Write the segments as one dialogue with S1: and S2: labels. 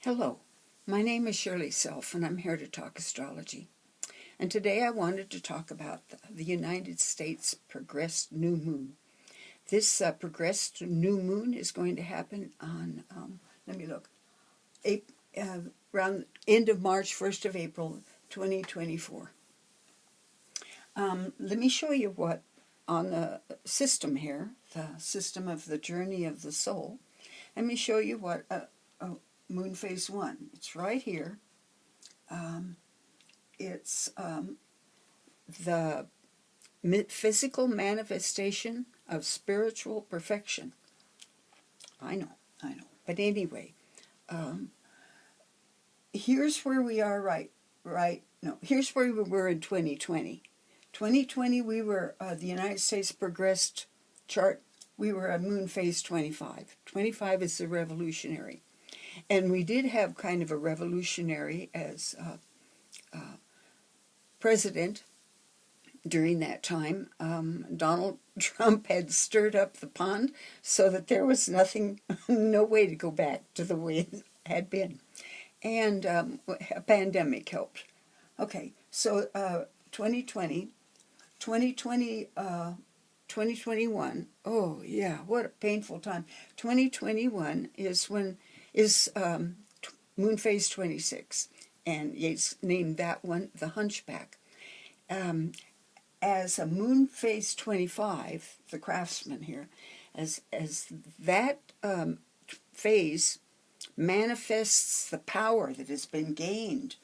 S1: Hello, my name is Shirley Self, and I'm here to talk astrology. And today I wanted to talk about the United States progressed new moon. This progressed new moon is going to happen on, around end of March, 1st of April, 2024. Let me show you what on the system here, the system of the journey of the soul. Let me show you what moon phase 1. It's right here. It's the physical manifestation of spiritual perfection. I know. But anyway, here's where we are here's where we were in 2020. 2020, we were, the United States progressed chart, we were at moon phase 25. 25 is the revolutionary. And we did have kind of a revolutionary as president during that time. Donald Trump had stirred up the pond so that there was no way to go back to the way it had been. And a pandemic helped. Okay, so 2020, 2021, oh yeah, what a painful time. 2021 is moon phase 26, and Yeats named that one the Hunchback. As a moon phase 25, the craftsman here, as that phase manifests the power that has been gained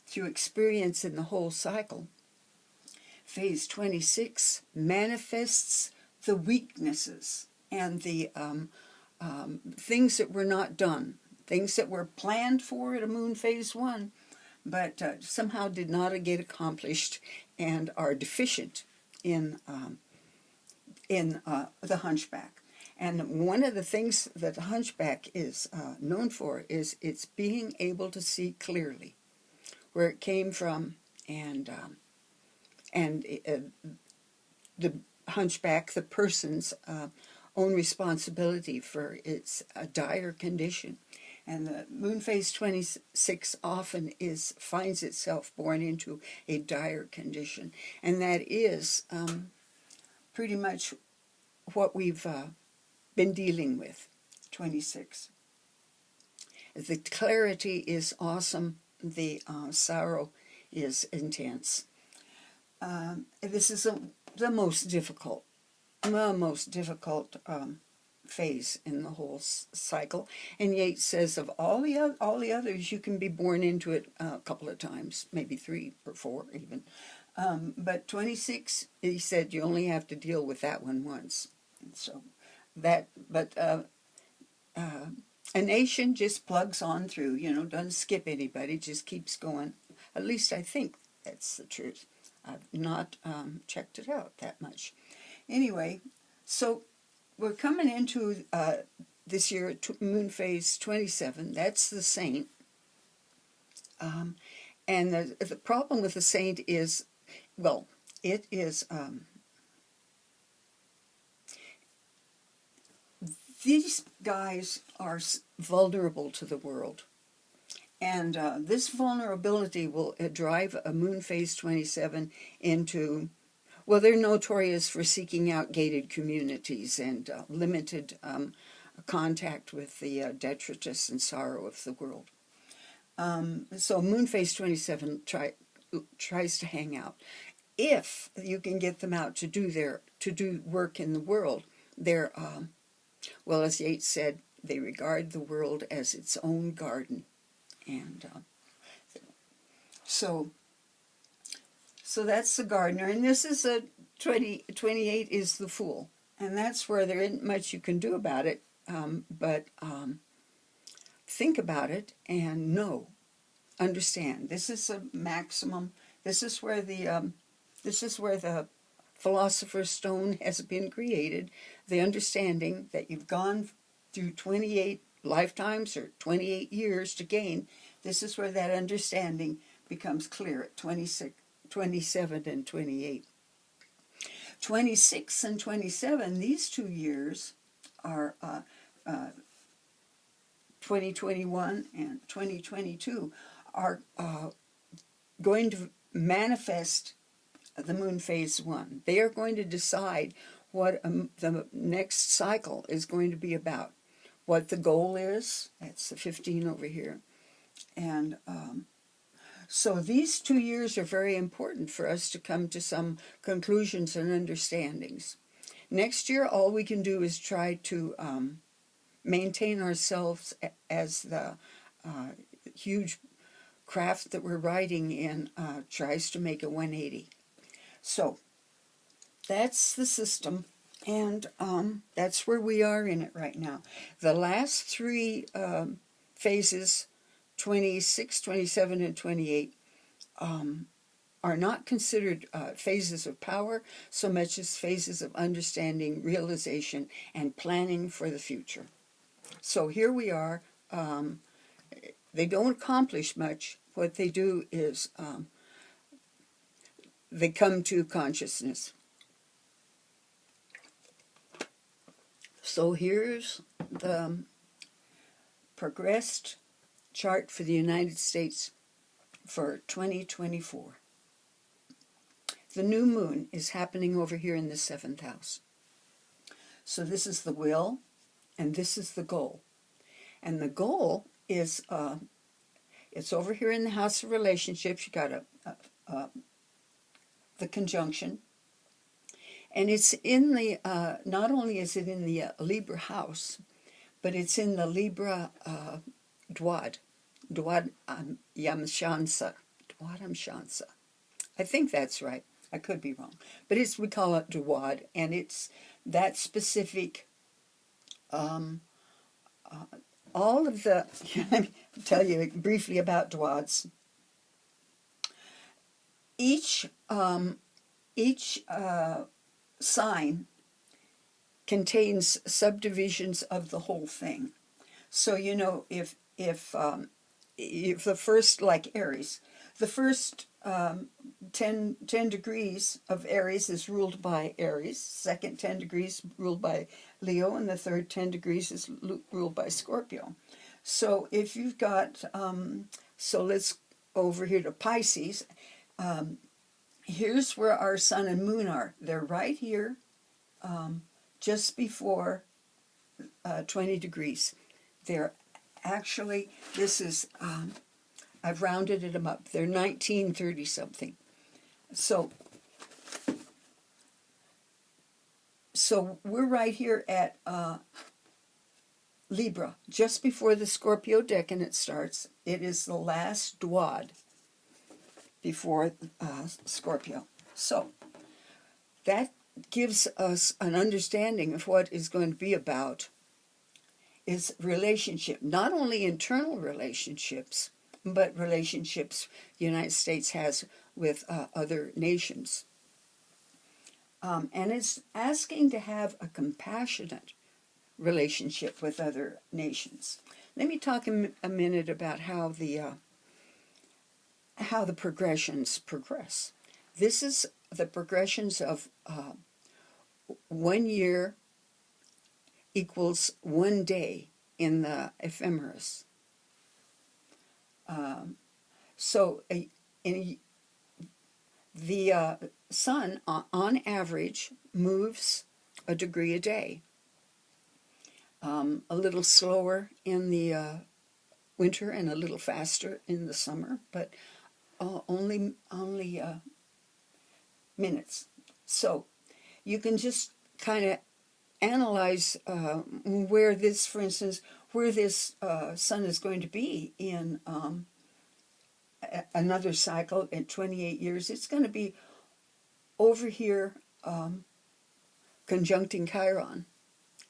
S1: through experience in the whole cycle, phase 26 manifests the weaknesses and the things that were not done, things that were planned for at a moon phase 1, but somehow did not get accomplished and are deficient in the Hunchback. And one of the things that the Hunchback is known for is its being able to see clearly where it came from, and the Hunchback, the person's own responsibility for its dire condition. And the moon phase 26 often finds itself born into a dire condition. And that is pretty much what we've been dealing with, 26. The clarity is awesome. The sorrow is intense. This is the most difficult phase in the whole cycle. And Yeats says of all the others, you can be born into it a couple of times, maybe 3 or 4 even. But 26, he said, you only have to deal with that one once. And so a nation just plugs on through, doesn't skip anybody, just keeps going. At least I think that's the truth. I've not checked it out that much. Anyway, so we're coming into this year, moon phase 27. That's the saint. And the problem with the saint is, well, it is... these guys are vulnerable to the world. And this vulnerability will drive a moon phase 27 into, well, they're notorious for seeking out gated communities and limited contact with the detritus and sorrow of the world. So moon phase 27 tries to hang out. If you can get them out to do work in the world, they're, well, as Yeats said, they regard the world as its own garden. And so that's the gardener, and this is 28 is the fool, and that's where there isn't much you can do about it, but think about it and understand. This is a maximum. This is where the philosopher's stone has been created. The understanding that you've gone through 28 lifetimes or 28 years to gain. This is where that understanding becomes clear at 26, 27 and 28. 26 and 27, these 2 years are 2021 and 2022 are going to manifest the moon phase 1. They are going to decide what the next cycle is going to be about, what the goal is. That's the 15 over here. And so these 2 years are very important for us to come to some conclusions and understandings. Next year, all we can do is try to maintain ourselves as the huge craft that we're riding in tries to make a 180. So that's the system, and that's where we are in it right now. The last 3 phases, 26, 27, and 28, are not considered phases of power so much as phases of understanding, realization, and planning for the future. So here we are. They don't accomplish much. What they do is they come to consciousness. So here's the progressed chart for the United States for 2024. The new moon is happening over here in the 7th house. So this is the will, and this is the goal. And the goal is, it's over here in the house of relationships. You got the conjunction. And it's in the, not only is it in the Libra house, but it's in the Libra Dwad Yamshansa. Dwadamshansa. I think that's right. I could be wrong. But we call it Dwad, and it's that specific, all of the, let me tell you briefly about Dwads. Each sign contains subdivisions of the whole thing. So, you know, if the first, like Aries, the first 10 degrees of Aries is ruled by Aries, second 10 degrees ruled by Leo, and the third 10 degrees is ruled by Scorpio. So if you've got, so let's over here to Pisces. Here's where our sun and moon are. They're right here, just before 20 degrees. They're actually, this is, I've rounded them up. They're 1930 something. So we're right here at Libra, just before the Scorpio decan starts. It is the last Dwad before Scorpio. So that gives us an understanding of what is going to be about is relationship, not only internal relationships, but relationships the United States has with other nations. And it's asking to have a compassionate relationship with other nations. Let me talk a minute about how the progressions progress. This is the progressions of 1 year equals 1 day in the ephemeris. So the sun, on average, moves a degree a day. A little slower in the winter and a little faster in the summer, but only minutes. So you can just kind of analyze where this, for instance, where this sun is going to be in another cycle in 28 years. It's going to be over here conjuncting Chiron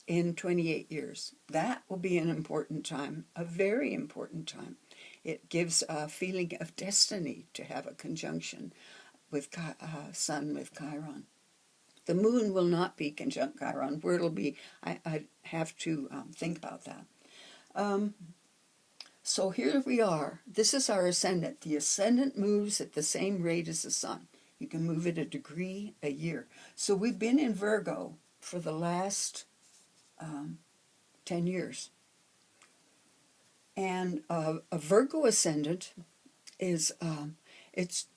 S1: in 28 years. That will be an important time, a very important time. It gives a feeling of destiny to have a conjunction with Sun with Chiron. The moon will not be conjunct Chiron. Where it'll be, I have to think about that. So here we are. This is our ascendant. The ascendant moves at the same rate as the sun. You can move it a degree a year. So we've been in Virgo for the last 10 years. And a Virgo ascendant is, it's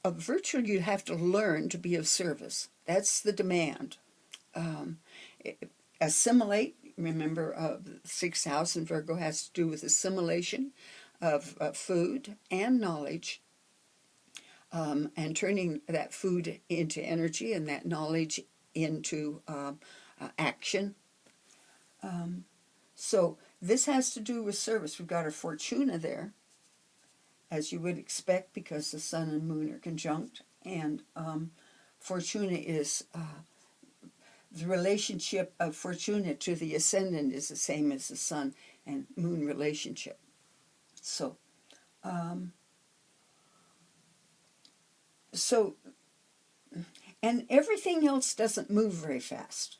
S1: a virtue you have to learn to be of service. That's the demand. Um, Assimilate, remember, 6th house in Virgo has to do with assimilation of food and knowledge, and turning that food into energy and that knowledge into action. So this has to do with service. We've got our Fortuna there, as you would expect, because the sun and moon are conjunct. And Fortuna is, the relationship of Fortuna to the ascendant is the same as the sun and moon relationship. So, and everything else doesn't move very fast.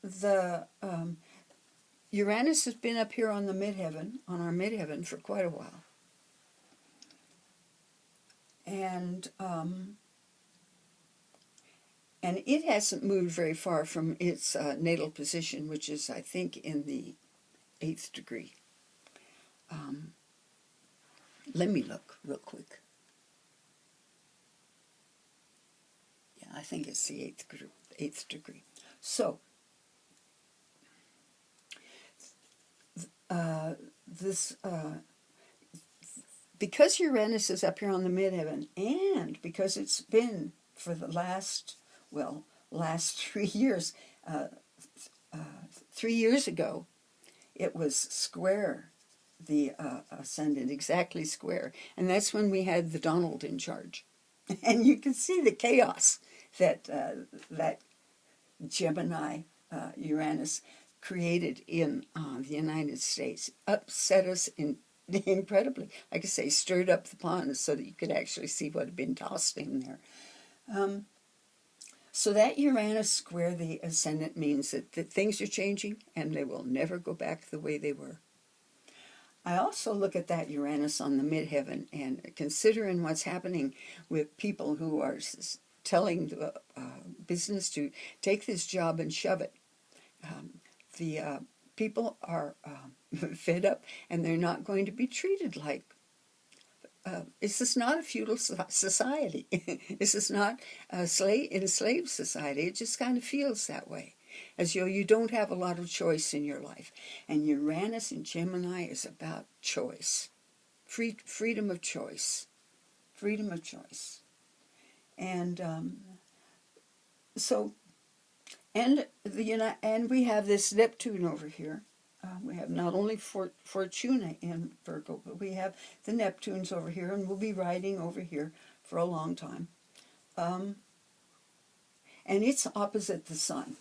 S1: The Uranus has been up here on the midheaven, on our midheaven, for quite a while. And it hasn't moved very far from its natal position, which is, I think, in the 8th degree. Let me look real quick. Yeah, I think it's the 8th degree. So, because Uranus is up here on the midheaven, and because it's been for the last 3 years, 3 years ago, it was square the ascendant, exactly square. And that's when we had the Donald in charge. And you can see the chaos that that Gemini Uranus created in the United States. Upset us incredibly. Like I say, stirred up the pond so that you could actually see what had been tossed in there. So that Uranus square the ascendant means that things are changing and they will never go back the way they were. I also look at that Uranus on the midheaven, and considering what's happening with people who are telling the business to take this job and shove it. The people are fed up, and they're not going to be treated like. This is not a feudal society. This is not a enslaved society. It just kind of feels that way. As you don't have a lot of choice in your life. And Uranus in Gemini is about choice. Freedom of choice. Freedom of choice. And and we have this Neptune over here. We have not only Fortuna in Virgo, but we have the Neptunes over here, and we'll be riding over here for a long time. And it's opposite the sun.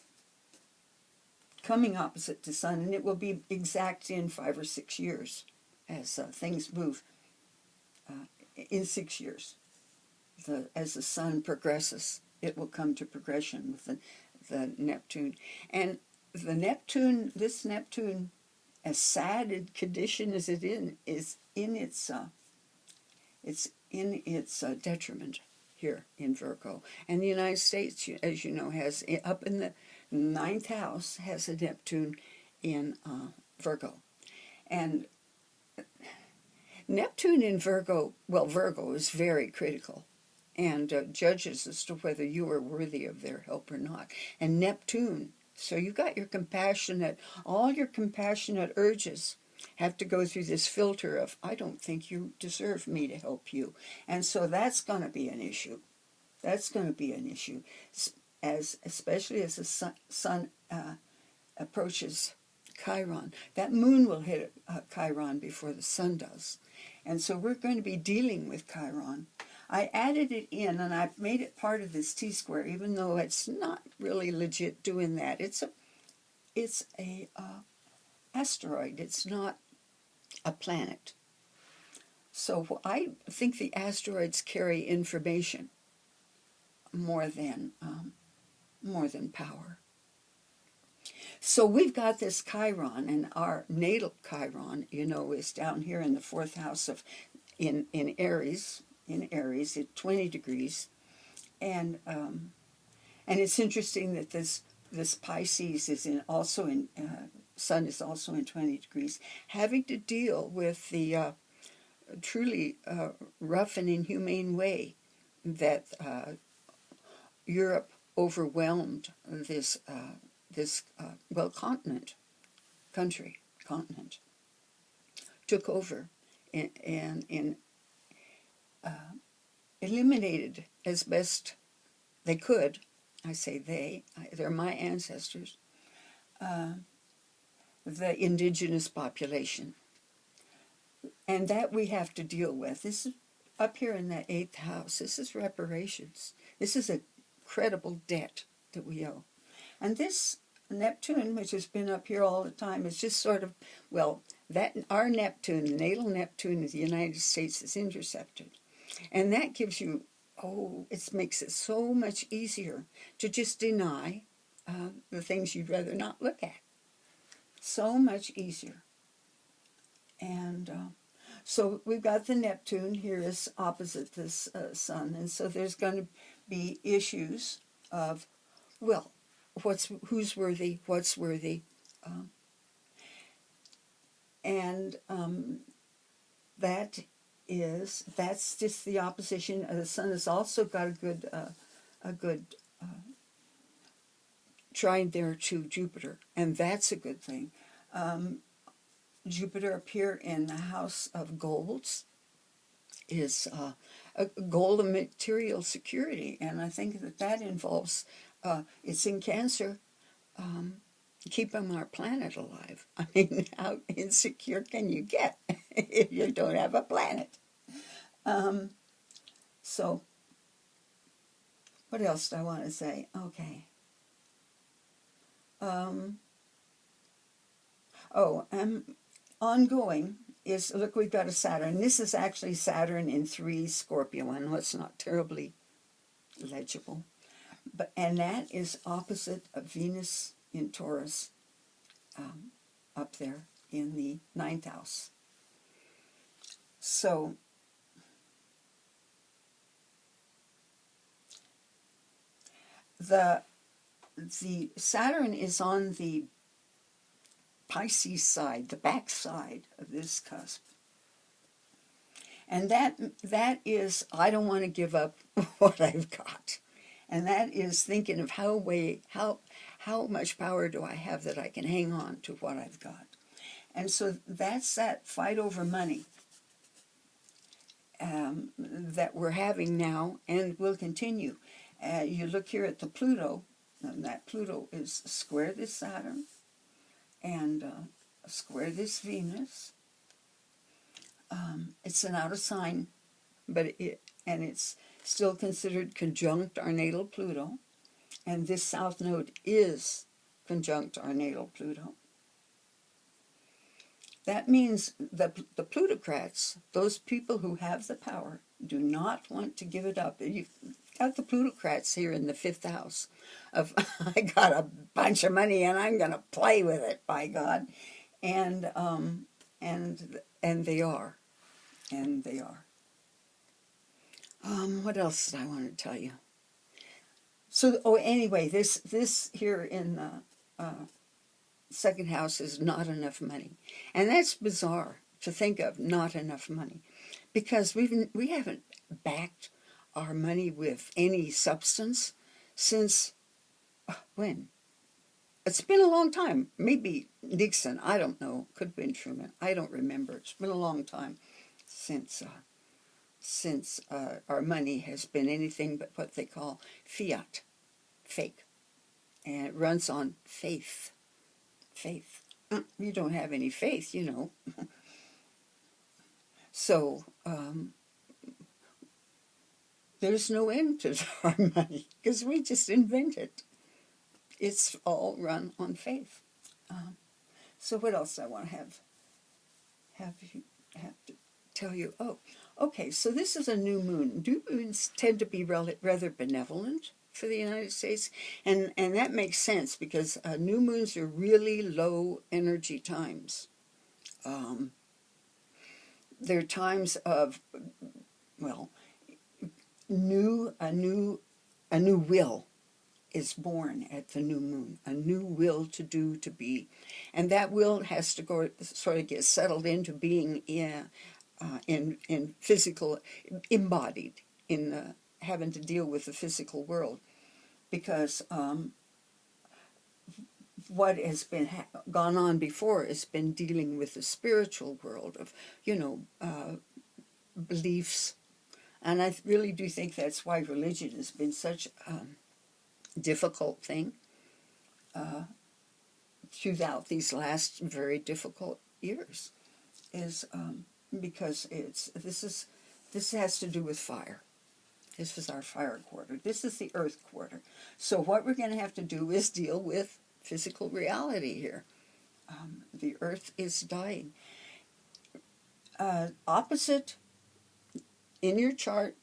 S1: Coming opposite the sun, and it will be exact in 5 or 6 years as things move in 6 years. As the sun progresses, it will come to progression with the Neptune. And the Neptune, this Neptune, as sad a condition as it is in its detriment here in Virgo. And the United States, as you know, has up in the 9th house has a Neptune in Virgo. And Neptune in Virgo, Virgo is very critical and judges as to whether you are worthy of their help or not. And Neptune, so you've got all your compassionate urges have to go through this filter of, I don't think you deserve me to help you. And so that's going to be an issue. That's going to be an issue, especially as the sun approaches Chiron. That moon will hit Chiron before the sun does. And so we're going to be dealing with Chiron. I added it in, and I've made it part of this T-square, even though it's not really legit doing that. It's a asteroid. It's not a planet. So I think the asteroids carry information more than power. So we've got this Chiron, and our natal Chiron, is down here in the 4th house in Aries. In Aries at 20 degrees, and it's interesting that this Pisces is also in sun is also in 20 degrees, having to deal with the truly rough and inhumane way that Europe overwhelmed this continent, took over and eliminated as best they could. I say they're my ancestors, the indigenous population. And that we have to deal with. This is up here in that 8th house. This is reparations. This is a credible debt that we owe. And this Neptune, which has been up here all the time, is just sort of, well, that our Neptune, the natal Neptune of the United States, is intercepted. And that gives you, it makes it so much easier to just deny the things you'd rather not look at. So much easier. And so we've got the Neptune here is opposite this sun. And so there's going to be issues of, well, who's worthy, what's worthy. That's just the opposition. The sun has also got a good trine there to Jupiter, and that's a good thing. Jupiter up here in the house of golds is a goal of material security, and I think that involves, it's in Cancer, keeping our planet alive. I mean, how insecure can you get if you don't have a planet? So, what else do I want to say? Okay. Ongoing is, look, we've got a Saturn. This is actually Saturn in 3 Scorpio. I know it's not terribly legible. And that is opposite of Venus in Taurus, up there in the 9th house. So, the Saturn is on the Pisces side, the back side of this cusp. And that is, I don't want to give up what I've got. And that is thinking of how much power do I have that I can hang on to what I've got. And so that's that fight over money that we're having now and will continue. You look here at the Pluto, and that Pluto is square this Saturn and square this Venus. It's an out of sign, but it's still considered conjunct our natal Pluto, and this South Node is conjunct our natal Pluto. That means the plutocrats, those people who have the power, do not want to give it up. You've got the plutocrats here in the 5th house of, I got a bunch of money and I'm going to play with it, by God. And they are. And they are. What else did I want to tell you? So, anyway, this here in the 2nd house is not enough money. And that's bizarre to think of, not enough money. Because we haven't backed our money with any substance since, when? It's been a long time. Maybe Nixon, I don't know. Could have been Truman. I don't remember. It's been a long time since our money has been anything but what they call fiat, fake. And it runs on faith. Faith. You don't have any faith, you know. So, there's no end to our money because we just invent it. It's all run on faith. So what else I want to have to tell you? Oh, okay. So this is a new moon. New moons tend to be rather benevolent for the United States, and that makes sense because new moons are really low energy times. They're times of, well, a new will is born at the new moon, a new will to do, to be. And that will has to go sort of get settled into being in physical, embodied in the, having to deal with the physical world. Because what has been gone on before has been dealing with the spiritual world of, beliefs. And I really do think that's why religion has been such a difficult thing throughout these last very difficult years, is because this has to do with fire. This is our fire quarter. This is the earth quarter. So what we're going to have to do is deal with physical reality here. The earth is dying. Opposite in your chart,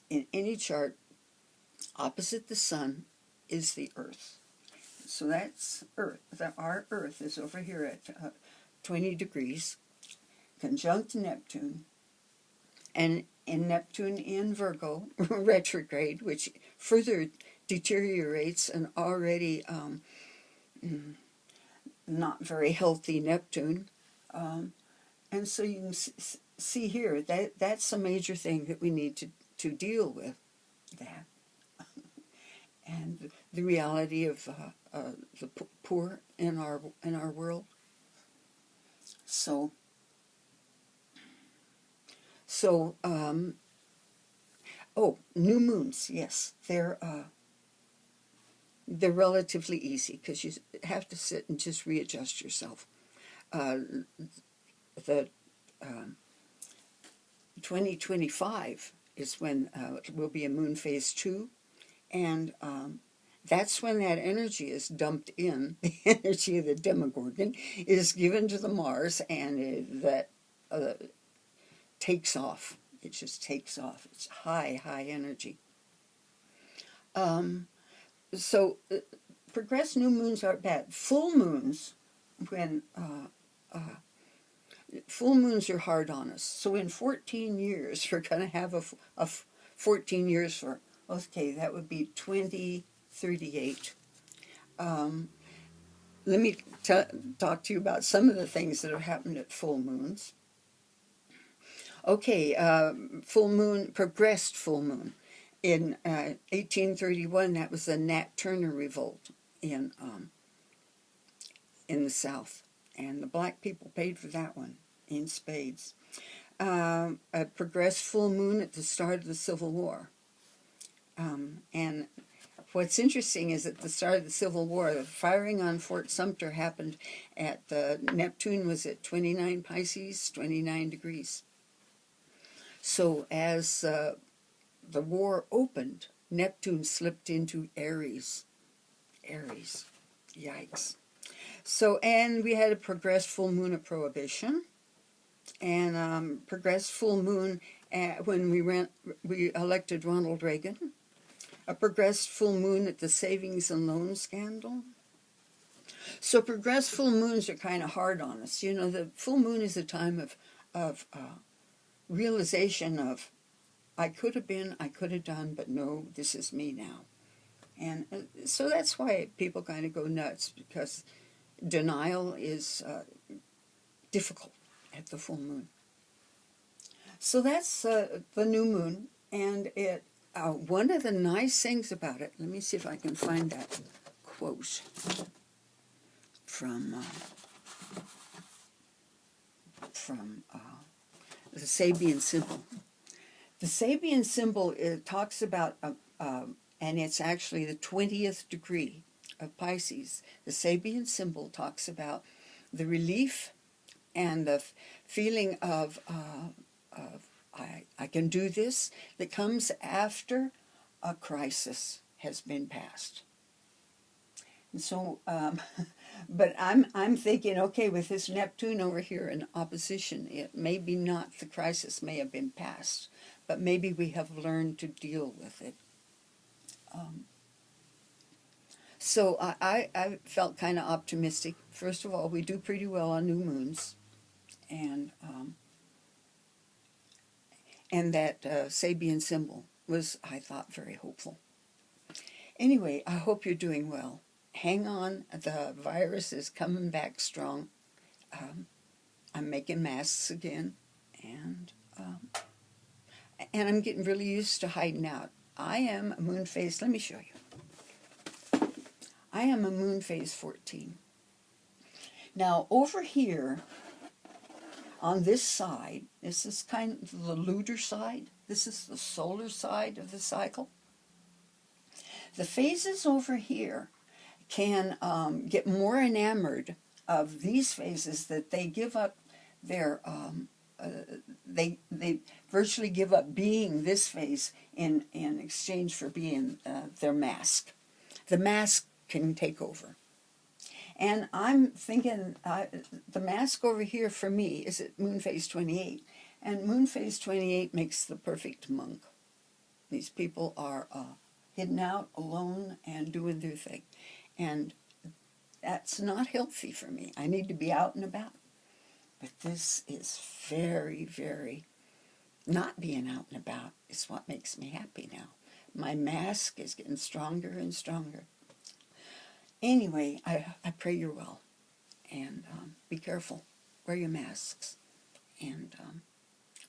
S1: in any chart, opposite the sun is the earth. So that's earth. Our earth is over here at 20 degrees, conjunct Neptune, and in Neptune in Virgo, retrograde, which further deteriorates an already not very healthy Neptune. And so you can see here, that's a major thing that we need to deal with, that. And the reality of the poor in our world. So new moons, yes, they're relatively easy because you have to sit and just readjust yourself. The 2025 is when it will be a moon phase 2, and that's when that energy is dumped in. The energy of the Demogorgon is given to the Mars, and that takes off. It just takes off. It's high energy. So progressed new moons aren't bad. Full moons, when full moons are hard on us. So in 14 years, we're going to have a 14 years for, okay, that would be 2038. Let me talk to you about some of the things that have happened at full moons. Okay, full moon, progressed full moon. In 1831, that was the Nat Turner Revolt in the South. And the black people paid for that one in spades. A progressed full moon at the start of the Civil War. And what's interesting is at the start of the Civil War, the firing on Fort Sumter happened at, Neptune was at 29 Pisces, 29 degrees. So as the war opened, Neptune slipped into Aries. Yikes. So, and we had a progressed full moon of Prohibition, and progressed full moon when we elected Ronald Reagan. A progressed full moon at the savings and loan scandal. So progressed full moons are kind of hard on us. You know, the full moon is a time of realization of, I could have been, I could have done, but no, this is me now. And so that's why people kind of go nuts, because denial is difficult at the full moon. So that's the new moon, and it. One of the nice things about it, let me see if I can find that quote from the Sabian symbol. The Sabian symbol, it talks about, and it's actually the 20th degree of Pisces. The Sabian symbol talks about the relief and the feeling of I can do this, that comes after a crisis has been passed. And so, but I'm thinking, okay, with this Neptune over here in opposition, it maybe not, the crisis may have been passed, but maybe we have learned to deal with it. So I felt kind of optimistic. First of all, we do pretty well on new moons, and that Sabian symbol was, I thought, very hopeful. Anyway, I hope you're doing well. Hang on, the virus is coming back strong. I'm making masks again, and I'm getting really used to hiding out. I am a moon phase. Let me show you. I am a moon phase 14. Now, over here, on this side, this is kind of the lunar side. This is the solar side of the cycle. The phases over here can get more enamored of these phases that they give up their, they virtually give up being this phase in exchange for being their mask. The mask can take over. And I'm thinking the mask over here for me is at moon phase 28. And moon phase 28 makes the perfect monk. These people are hidden out, alone, and doing their thing. And that's not healthy for me. I need to be out and about. But this is very, very, not being out and about is what makes me happy now. My mask is getting stronger and stronger. Anyway, I pray you're well. And be careful. Wear your masks. And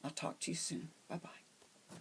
S1: I'll talk to you soon. Bye-bye.